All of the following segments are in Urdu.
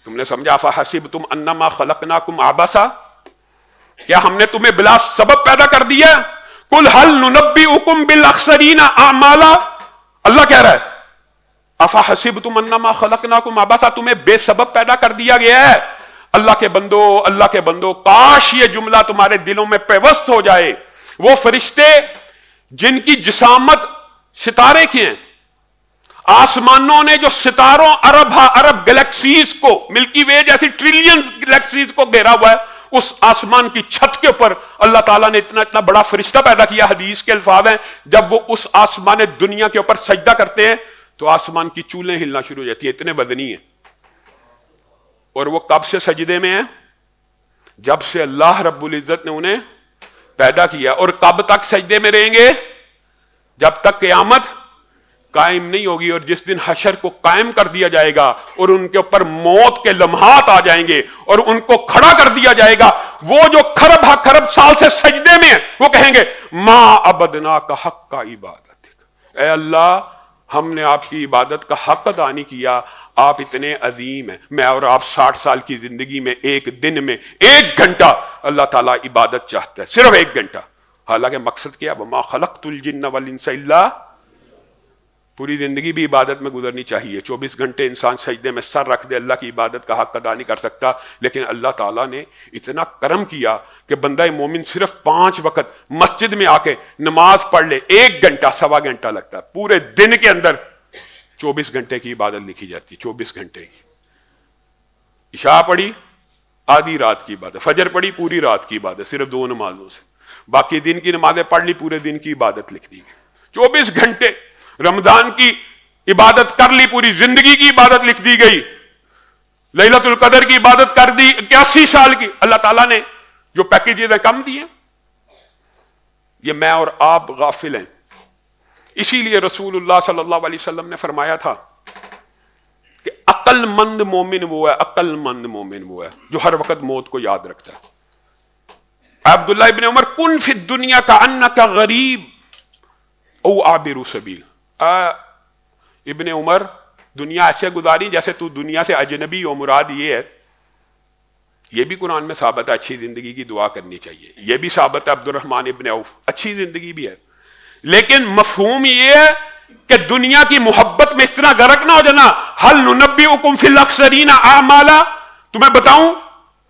تم نے سمجھا فحسبتم انما خلقناکم عبثا، کیا ہم نے تمہیں بلا سبب پیدا کر دیا؟ قل هل ننبئکم بالاخسرین اعمالا، اللہ کہہ رہا ہے افحسبتم انما خلقناکم عبثا، تمہیں بے سبب پیدا کر دیا گیا ہے۔ اللہ کے بندو، اللہ کے بندو، کاش یہ جملہ تمہارے دلوں میں پیوست ہو جائے۔ وہ فرشتے جن کی جسامت ستارے کی ہیں، آسمانوں نے جو ستاروں ارب گلیکسیز کو، ملکی وے جیسی ٹریلین گلیکسیز کو گھیرا ہوا ہے، اس آسمان کی چھت کے اوپر اللہ تعالیٰ نے اتنا بڑا فرشتہ پیدا کیا۔ حدیث کے الفاظ ہیں جب وہ اس آسمان دنیا کے اوپر سجدہ کرتے ہیں تو آسمان کی چولیں ہلنا شروع ہو جاتی ہیں، اتنے وزنی ہیں۔ اور وہ کب سے سجدے میں ہیں؟ جب سے اللہ رب العزت نے انہیں پیدا کیا۔ اور کب تک سجدے میں رہیں گے؟ جب تک قیامت قائم نہیں ہوگی، اور جس دن حشر کو قائم کر دیا جائے گا اور ان کے اوپر موت کے لمحات آ جائیں گے اور ان کو کھڑا کر دیا جائے گا، وہ جو کھرب ہا کھرب سال سے سجدے میں ہیں وہ کہیں گے ما عبدنا کا حق کا عبادت، اے اللہ ہم نے آپ کی عبادت کا حق ادا نہیں کیا، آپ اتنے عظیم ہیں۔ میں اور آپ 60 سال کی زندگی میں ایک دن میں 1 گھنٹہ اللہ تعالیٰ عبادت چاہتا ہے، صرف 1 گھنٹہ، حالانکہ مقصد کیا؟ وما خلقت الجن والانس الا، پوری زندگی بھی عبادت میں گزرنی چاہیے۔ 24 گھنٹے انسان سجدے میں سر رکھ دے، اللہ کی عبادت کا حق ادا نہیں کر سکتا، لیکن اللہ تعالیٰ نے اتنا کرم کیا کہ بندہ مومن صرف 5 وقت مسجد میں آ کے نماز پڑھ لے، 1 گھنٹہ 1.25 گھنٹہ لگتا ہے، پورے دن کے اندر 24 گھنٹے کی عبادت لکھی جاتی، 24 گھنٹے کی۔ عشاء پڑھی آدھی رات کی عبادت، فجر پڑھی پوری رات کی عبادت، صرف 2 نمازوں سے، باقی دن کی نمازیں پڑھ لی، پورے دن کی عبادت لکھ دی گئی۔ 24 گھنٹے رمضان کی عبادت کر لی، پوری زندگی کی عبادت لکھ دی گئی۔ لیلۃ القدر کی عبادت کر دی 81 سال کی۔ اللہ تعالیٰ نے جو پیکیجز کم دیے، یہ میں اور آپ غافل ہیں۔ اسی لیے رسول اللہ صلی اللہ علیہ وسلم نے فرمایا تھا کہ عقل مند مومن وہ ہے، عقل مند مومن وہ ہے جو ہر وقت موت کو یاد رکھتا ہے۔ عبداللہ ابن عمر کن فی الدنیا کأنک غریب او عابر سبیل، ابن عمر دنیا ایسے گزاری جیسے تو دنیا سے اجنبی ہو۔ مراد یہ ہے، یہ بھی قرآن میں ثابت ہے اچھی زندگی کی دعا کرنی چاہیے، یہ بھی ثابت ہے عبد الرحمن ابن عوف اچھی زندگی بھی ہے، لیکن مفہوم یہ ہے کہ دنیا کی محبت میں اس طرح غرق نہ ہو جانا۔ ہل ننبئکم فی الاخسرین اعمالا، تمہیں بتاؤں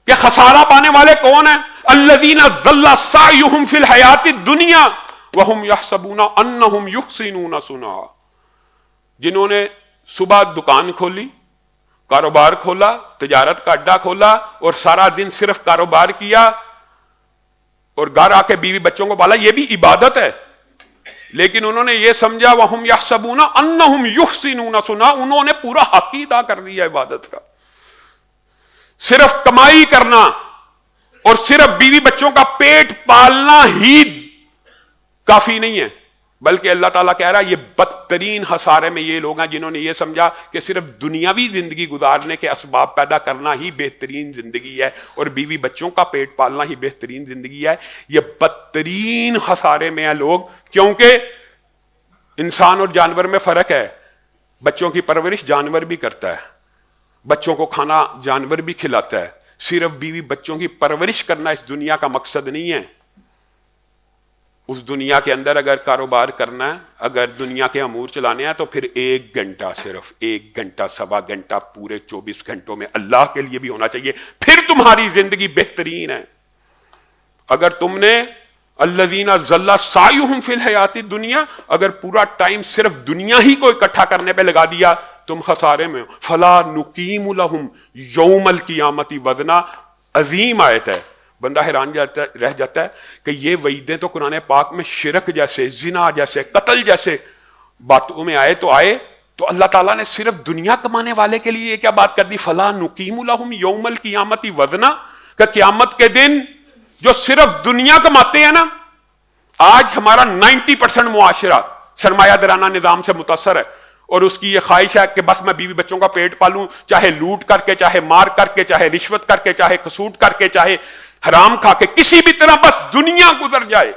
کہ خسارہ پانے والے کون ہیں؟ الذین ضل سعیہم فی الحیات الدنیا وہم یحسبون انہم یحسنون صنعا، جنہوں نے صبح دکان کھولی، کاروبار کھولا، تجارت کا اڈا کھولا اور سارا دن صرف کاروبار کیا اور گھر آ کے بیوی بچوں کو پالا، یہ بھی عبادت ہے، لیکن انہوں نے یہ سمجھا وہم یحسبون انہم یحسنون صنعا، انہوں نے پورا حق ہی ادا کر دیا عبادت کا۔ صرف کمائی کرنا اور صرف بیوی بچوں کا پیٹ پالنا ہی کافی نہیں ہے، بلکہ اللہ تعالیٰ کہہ رہا ہے یہ بدترین خسارے میں یہ لوگ ہیں جنہوں نے یہ سمجھا کہ صرف دنیاوی زندگی گزارنے کے اسباب پیدا کرنا ہی بہترین زندگی ہے اور بیوی بچوں کا پیٹ پالنا ہی بہترین زندگی ہے۔ یہ بدترین خسارے میں ہیں لوگ، کیونکہ انسان اور جانور میں فرق ہے۔ بچوں کی پرورش جانور بھی کرتا ہے، بچوں کو کھانا جانور بھی کھلاتا ہے، صرف بیوی بچوں کی پرورش کرنا اس دنیا کا مقصد نہیں ہے۔ اس دنیا کے اندر اگر کاروبار کرنا ہے، اگر دنیا کے امور چلانے ہیں، تو پھر 1 گھنٹہ، صرف 1 گھنٹہ 1.25 گھنٹہ پورے 24 گھنٹوں میں اللہ کے لیے بھی ہونا چاہیے، پھر تمہاری زندگی بہترین ہے۔ اگر تم نے الذین ضل سعیہم فی الحیات الدنیا، اگر پورا ٹائم صرف دنیا ہی کو اکٹھا کرنے پہ لگا دیا، تم خسارے میں ہو۔ فلا نقیم لہم یوم القیامت وزنا، عظیم آیت ہے، بندہ حیران رہ جاتا ہے کہ یہ وعیدیں تو قرآن پاک میں شرک جیسے، زنا جیسے، قتل جیسے باتوں میں آئے تو اللہ تعالیٰ نے صرف دنیا کمانے والے کے لیے یہ کیا بات کر دی؟ فلا نقیم لہم یوم القیامت وزنا، کہ قیامت کے دن جو صرف دنیا کماتے ہیں نا، آج ہمارا 90% معاشرہ سرمایہ دارانہ نظام سے متاثر ہے، اور اس کی یہ خواہش ہے کہ بس میں بیوی بچوں کا پیٹ پالوں، چاہے لوٹ کر کے، چاہے مار کر کے، چاہے رشوت کر کے، چاہے قسوٹ کر کے، چاہے حرام کھا کے، کسی بھی طرح بس دنیا گزر جائے۔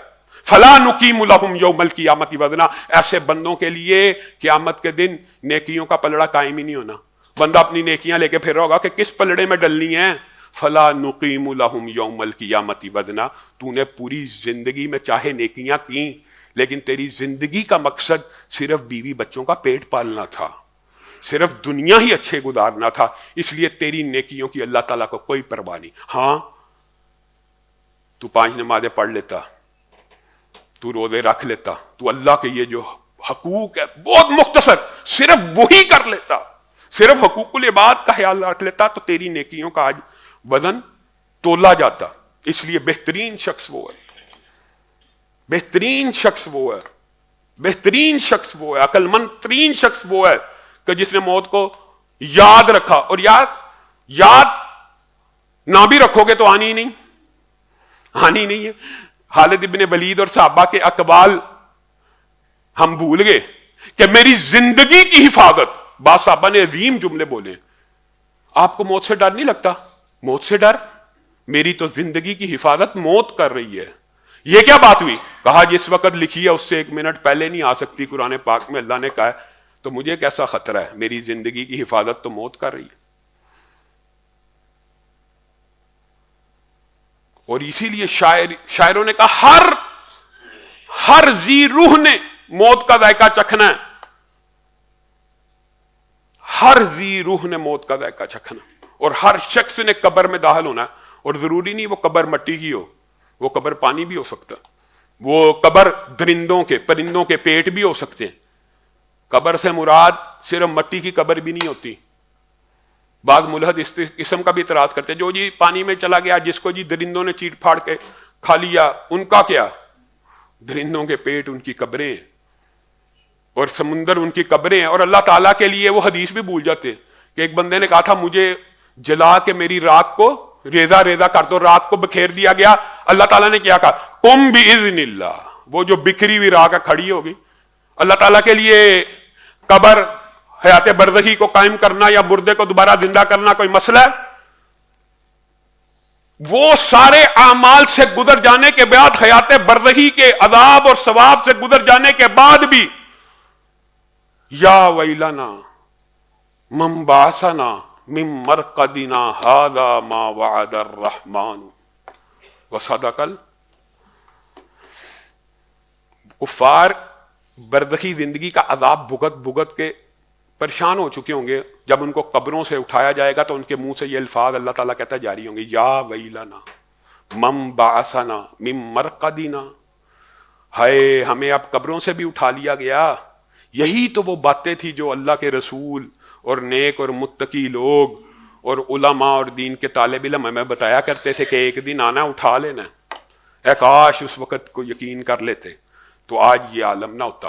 فلا نقیم لہم یوم القیامت وزنا، ایسے بندوں کے لیے قیامت کے دن نیکیوں کا پلڑا قائم ہی نہیں ہونا، بندہ اپنی نیکیاں لے کے پھر رہا ہوگا کہ کس پلڑے میں ڈلنی ہے. فلا نقیم لہم یوم القیامت وزنا. تو نے پوری زندگی میں چاہے نیکیاں کی لیکن تیری زندگی کا مقصد صرف بیوی بچوں کا پیٹ پالنا تھا, صرف دنیا ہی اچھے گزارنا تھا, اس لیے تیری نیکیوں کی اللہ تعالیٰ کو کوئی پرواہ نہیں. ہاں تو 5 نمازیں پڑھ لیتا, تو روزے رکھ لیتا, تو اللہ کے یہ جو حقوق ہے بہت مختصر صرف وہی کر لیتا, صرف حقوق العباد کا خیال رکھ لیتا, تو تیری نیکیوں کا آج وزن تولا جاتا. اس لیے بہترین شخص وہ ہے, بہترین شخص وہ ہے, بہترین شخص وہ ہے, عقل مند ترین شخص وہ ہے کہ جس نے موت کو یاد رکھا. اور یاد نہ بھی رکھو گے تو آنی نہیں ہے. خالد ابن ولید اور صحابہ کے اقوال ہم بھول گئے کہ میری زندگی کی حفاظت. بعض صحابہ نے عظیم جملے بولے, آپ کو موت سے ڈر نہیں لگتا؟ موت سے ڈر؟ میری تو زندگی کی حفاظت موت کر رہی ہے. یہ کیا بات ہوئی؟ کہا جس وقت لکھی ہے اس سے 1 منٹ پہلے نہیں آ سکتی, قرآن پاک میں اللہ نے کہا ہے, تو مجھے کیسا خطرہ ہے؟ میری زندگی کی حفاظت تو موت کر رہی ہے. اور اسی لیے شاعروں نے کہا ہر ذی روح نے موت کا ذائقہ چکھنا ہے, ہر ذی روح نے موت کا ذائقہ چکھنا, اور ہر شخص نے قبر میں داخل ہونا ہے. اور ضروری نہیں وہ قبر مٹی کی ہو, وہ قبر پانی بھی ہو سکتا, وہ قبر درندوں کے پرندوں کے پیٹ بھی ہو سکتے ہیں. قبر سے مراد صرف مٹی کی قبر بھی نہیں ہوتی. بعض ملحد اس قسم کا بھی اعتراض کرتے ہیں, جو جی پانی میں چلا گیا, جس کو جی درندوں نے چیٹ پھاڑ کے کھا لیا, ان کا کیا؟ درندوں کے پیٹ ان کی قبریں ہیں, اور سمندر ان کی قبریں ہیں. اور اللہ تعالیٰ کے لیے وہ حدیث بھی بھول جاتے ہیں کہ ایک بندے نے کہا تھا مجھے جلا کے میری راک کو ریزہ ریزہ کر دو, رات کو بکھیر دیا گیا. اللہ تعالیٰ نے کیا کہا؟ قم باذن اللہ. وہ جو بکھری ہوئی راک کھڑی ہوگی. اللہ تعالیٰ کے لیے قبر حیات برزخی کو قائم کرنا یا مردے کو دوبارہ زندہ کرنا کوئی مسئلہ ہے؟ وہ سارے اعمال سے گزر جانے کے بعد, حیات برزخی کے عذاب اور ثواب سے گزر جانے کے بعد بھی, یا ویلنا من بعثنا من مرقدنا ھذا ما وعد الرحمن وصدق. کفار برزخی زندگی کا عذاب بھگت کے پریشان ہو چکے ہوں گے. جب ان کو قبروں سے اٹھایا جائے گا تو ان کے منہ سے یہ الفاظ اللہ تعالیٰ کہتا جاری ہوں گے, یا ویلنا من بعثنا من مرقدنا. ہائے ہمیں اب قبروں سے بھی اٹھا لیا گیا. یہی تو وہ باتیں تھی جو اللہ کے رسول اور نیک اور متقی لوگ اور علماء اور دین کے طالب علم ہمیں بتایا کرتے تھے کہ ایک دن آنا, اٹھا لینا. اے کاش اس وقت کو یقین کر لیتے تو آج یہ عالم نہ ہوتا.